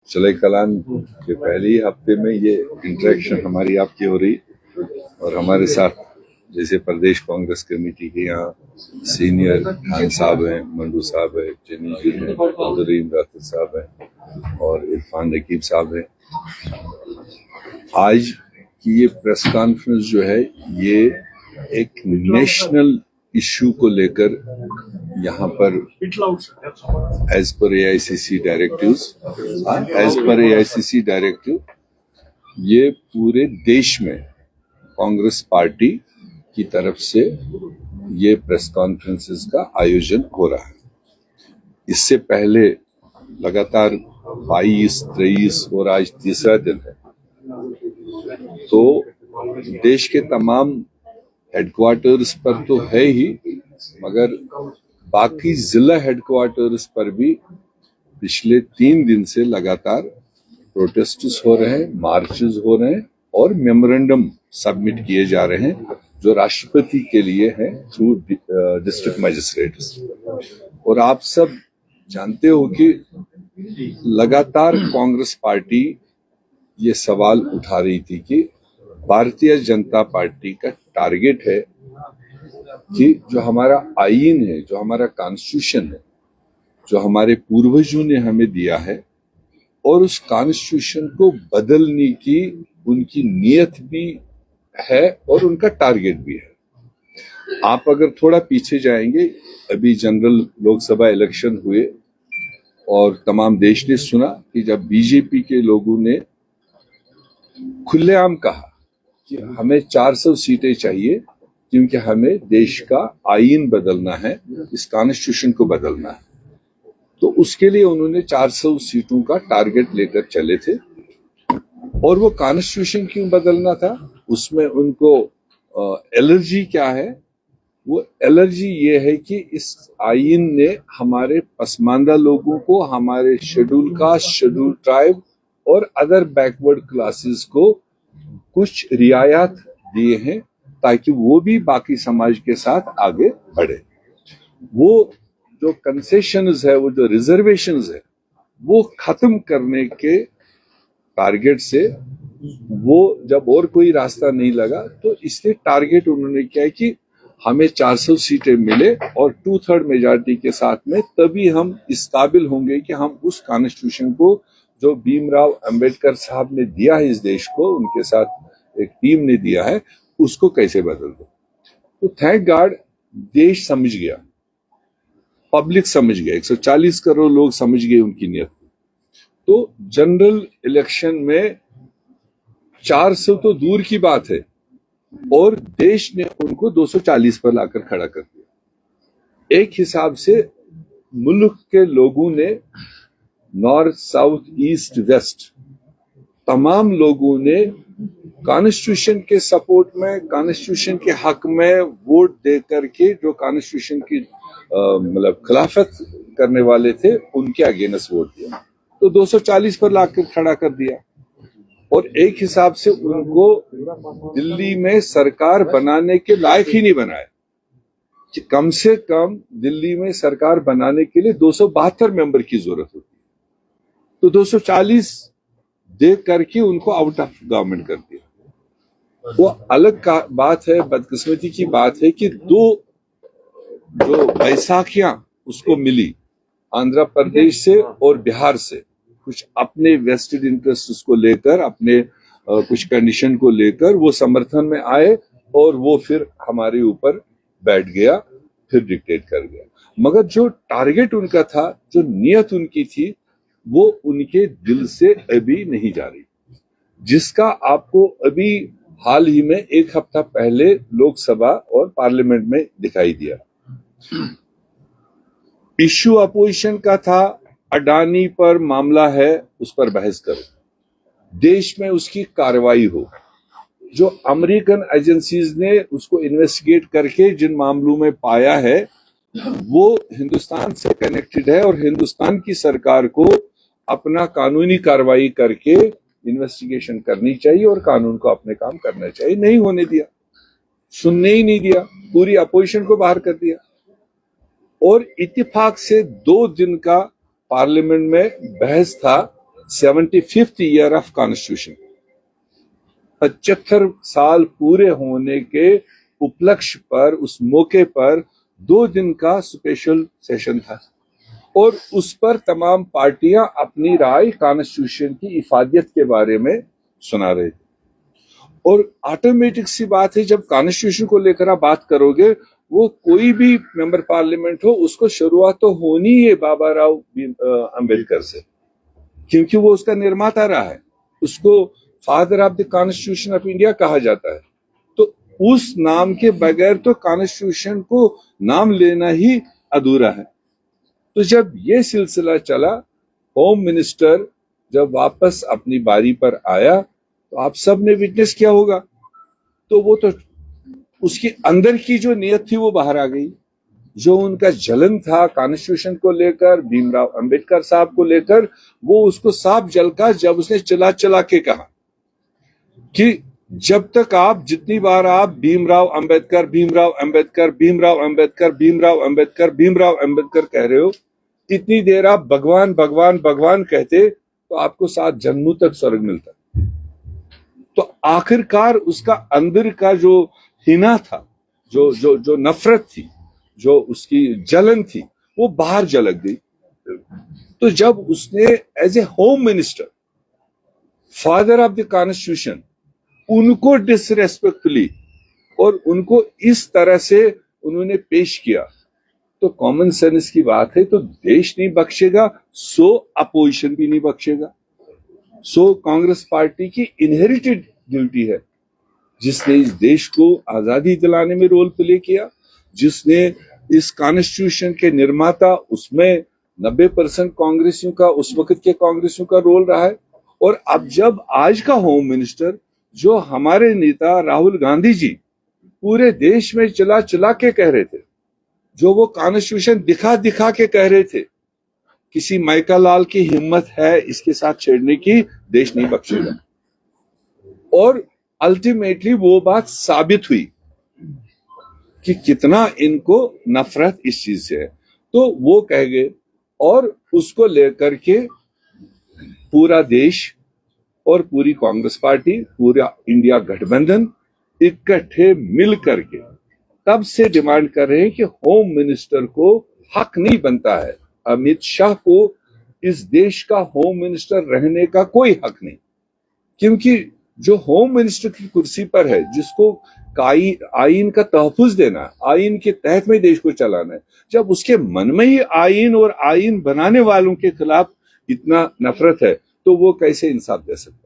चले कलाम के पहले ही हफ्ते में ये इंटरेक्शन हमारी आपकी हो रही और हमारे साथ जैसे प्रदेश कांग्रेस कमेटी के यहाँ सीनियर खान साहब हैं, मंडू साहब है, चनी जी हैं, अब्दुल राफिक साहब हैं और इरफान रकीब साहब हैं। आज की ये प्रेस कॉन्फ्रेंस जो है ये एक नेशनल इश्यू को लेकर यहाँ पर एज पर एआईसीसी डायरेक्टिव ये पूरे देश में कांग्रेस पार्टी की तरफ से ये प्रेस कॉन्फ्रेंसेस का आयोजन हो रहा है। इससे पहले लगातार 22, 23 और आज तीसरा दिन है, तो देश के तमाम हेडक्वार्टर्स पर तो है ही, मगर बाकी जिला हेडक्वार्टर्स पर भी पिछले 3 दिन से लगातार प्रोटेस्ट्स हो रहे हैं, मार्चेस हो रहे हैं और मेमोरेंडम सबमिट किए जा रहे हैं जो राष्ट्रपति के लिए है थ्रू डिस्ट्रिक्ट मजिस्ट्रेट्स। और आप सब जानते हो कि लगातार कांग्रेस पार्टी ये सवाल उठा रही थी कि भारतीय जनता पार्टी का टारगेट है कि जो हमारा आईन है, जो हमारा कॉन्स्टिट्यूशन है, जो हमारे पूर्वजों ने हमें दिया है, और उस कॉन्स्टिट्यूशन को बदलने की उनकी नीयत भी है और उनका टारगेट भी है। आप अगर थोड़ा पीछे जाएंगे, अभी जनरल लोकसभा इलेक्शन हुए और तमाम देश ने सुना कि जब बीजेपी के लोगों ने खुलेआम कहा कि हमें 400 सीटें चाहिए क्योंकि हमें देश का आईन बदलना है, इस कॉन्स्टिट्यूशन को बदलना है, तो उसके लिए उन्होंने 400 सीटों का टारगेट लेकर चले थे। और वो कॉन्स्टिट्यूशन क्यों बदलना था, उसमें उनको एलर्जी क्या है? वो एलर्जी ये है कि इस आईन ने हमारे पसमानदा लोगों को, हमारे शेड्यूल कास्ट, शेड्यूल ट्राइब और अदर बैकवर्ड क्लासेस को कुछ रियायत दिए हैं ताकि वो भी बाकी समाज के साथ आगे बढ़े। वो जो कंसेशंस है, वो जो रिजर्वेशंस है, वो खत्म करने के टारगेट से वो जब और कोई रास्ता नहीं लगा तो इसलिए टारगेट उन्होंने किया है कि हमें 400 सीटें मिले और 2/3 मेजॉरिटी के साथ में, तभी हम इस काबिल होंगे कि हम उस कॉन्स्टिट्यूशन को जो भीमराव अंबेडकर साहब ने दिया है इस देश को, उनके साथ एक टीम ने दिया है, उसको कैसे बदल दो। तो थैंक गॉड देश समझ गया, पब्लिक समझ गया, 140 करोड़ लोग समझ गए उनकी नीयत। तो जनरल इलेक्शन में 400 तो दूर की बात है और देश ने उनको 240 पर लाकर खड़ा कर दिया। एक हिसाब से मुल्क के लोगों ने, नॉर्थ, साउथ, ईस्ट, वेस्ट, तमाम लोगों ने कॉन्स्टिट्यूशन के सपोर्ट में, कॉन्स्टिट्यूशन के हक में वोट दे करके जो कॉन्स्टिट्यूशन की मतलब खिलाफत करने वाले थे उनके अगेंस्ट वोट दिया, तो 240 पर लाकर खड़ा कर दिया। और एक हिसाब से उनको दिल्ली में सरकार बनाने के लायक ही नहीं बनाया कि कम से कम दिल्ली में सरकार बनाने के लिए 272 मेंबर की जरूरत होती है, तो 240 दे करके उनको आउट ऑफ गवर्नमेंट कर दिया। वो अलग का बात है, बदकिस्मती की बात है कि 2 जो बैसाखियां उसको मिली आंध्र प्रदेश से और बिहार से, कुछ अपने वेस्टेड इंटरेस्ट को लेकर, अपने कुछ कंडीशन को लेकर वो समर्थन में आए और वो फिर हमारे ऊपर बैठ गया, फिर डिक्टेट कर गया। मगर जो टारगेट उनका था, जो नियत उनकी थी, वो उनके दिल से अभी नहीं जा रही, जिसका आपको अभी हाल ही में 1 हफ्ता पहले लोकसभा और पार्लियामेंट में दिखाई दिया। इश्यू अपोजिशन का था, अडानी पर मामला है, उस पर बहस करो, देश में उसकी कार्रवाई हो। जो अमेरिकन एजेंसीज ने उसको इन्वेस्टिगेट करके जिन मामलों में पाया है वो हिंदुस्तान से कनेक्टेड है और हिंदुस्तान की सरकार को अपना कानूनी कार्रवाई करके इन्वेस्टिगेशन करनी चाहिए और कानून को अपने काम करना चाहिए। नहीं होने दिया, सुनने ही नहीं दिया, पूरी अपोजिशन को बाहर कर दिया। और इत्तेफाक से 2 दिन का पार्लियामेंट में बहस था 75th ईयर ऑफ कॉन्स्टिट्यूशन, 75 साल पूरे होने के उपलक्ष्य पर, उस मौके पर 2 दिन का स्पेशल सेशन था और उस पर तमाम पार्टियां अपनी राय कॉन्स्टिट्यूशन की इफादियत के बारे में सुना रहे थे। और ऑटोमेटिक सी बात है, जब कॉन्स्टिट्यूशन को लेकर आप बात करोगे, वो कोई भी मेंबर पार्लियामेंट हो, उसको शुरुआत तो होनी है बाबा राव अंबेडकर से, क्योंकि वो उसका निर्माता रहा है, उसको father of the constitution of India कहा जाता है। तो उस नाम के बगैर तो कॉन्स्टिट्यूशन को नाम लेना ही अधूरा है। तो जब ये सिलसिला चला, होम मिनिस्टर जब वापस अपनी बारी पर आया, तो आप सब ने विटनेस किया होगा, तो वो तो उसके अंदर की जो नियत थी वो बाहर आ गई। जो उनका जलन था कॉन्स्टिट्यूशन को लेकर, भीमराव अंबेडकर साहब को लेकर, वो उसको साफ जलका जब उसने चला चला के कहा कि जब तक आप, जितनी बार आप भीमराव अंबेडकर, भीमराव अंबेडकर, भीमराव अंबेडकर, भीमराव अंबेडकर, भीमराव अंबेडकर कह रहे हो, इतनी देर आप भगवान भगवान भगवान कहते तो आपको 7 जन्मों तक स्वर्ग मिलता। तो आखिरकार उसका अंदर का जो हिना था, जो नफरत थी, जो उसकी जलन थी, वो बाहर झलक गई। तो जब उसने as a home minister, father of the constitution, उनको डिसरेस्पेक्टफुली और उनको इस तरह से उन्होंने पेश किया, तो कॉमन सेंस की बात है, तो देश नहीं बख्शेगा, सो अपोजिशन भी नहीं बख्शेगा। सो कांग्रेस पार्टी की इनहेरिटेड ड्यूटी है, जिसने इस देश को आजादी दिलाने में रोल प्ले किया, जिसने इस कॉन्स्टिट्यूशन के निर्माता, उसमें 90% कांग्रेसियों का, उस वक्त के कांग्रेसियों का रोल रहा है। और अब जब आज का होम मिनिस्टर, जो हमारे नेता राहुल गांधी जी पूरे देश में चला चला के कह रहे थे, जो वो कॉन्स्टिट्यूशन दिखा दिखा के कह रहे थे, किसी माइका लाल की हिम्मत है इसके साथ छेड़ने की, देश नहीं बख्शेगा। और अल्टीमेटली वो बात साबित हुई कि कितना इनको नफरत इस चीज से है। तो वो कह गए और उसको लेकर के पूरा देश और पूरी कांग्रेस पार्टी, पूरा इंडिया गठबंधन इकट्ठे मिल करके तब से डिमांड कर रहे हैं कि होम मिनिस्टर को हक नहीं बनता है, अमित शाह को इस देश का होम मिनिस्टर रहने का कोई हक नहीं। क्योंकि जो होम मिनिस्टर की कुर्सी पर है, जिसको आईन का तहफ्फुज देना, आईन के तहत में देश को चलाना है, जब उसके मन में ही आईन और आईन बनाने वालों के खिलाफ इतना नफरत है, तो वो कैसे इंसाफ दे सकता है।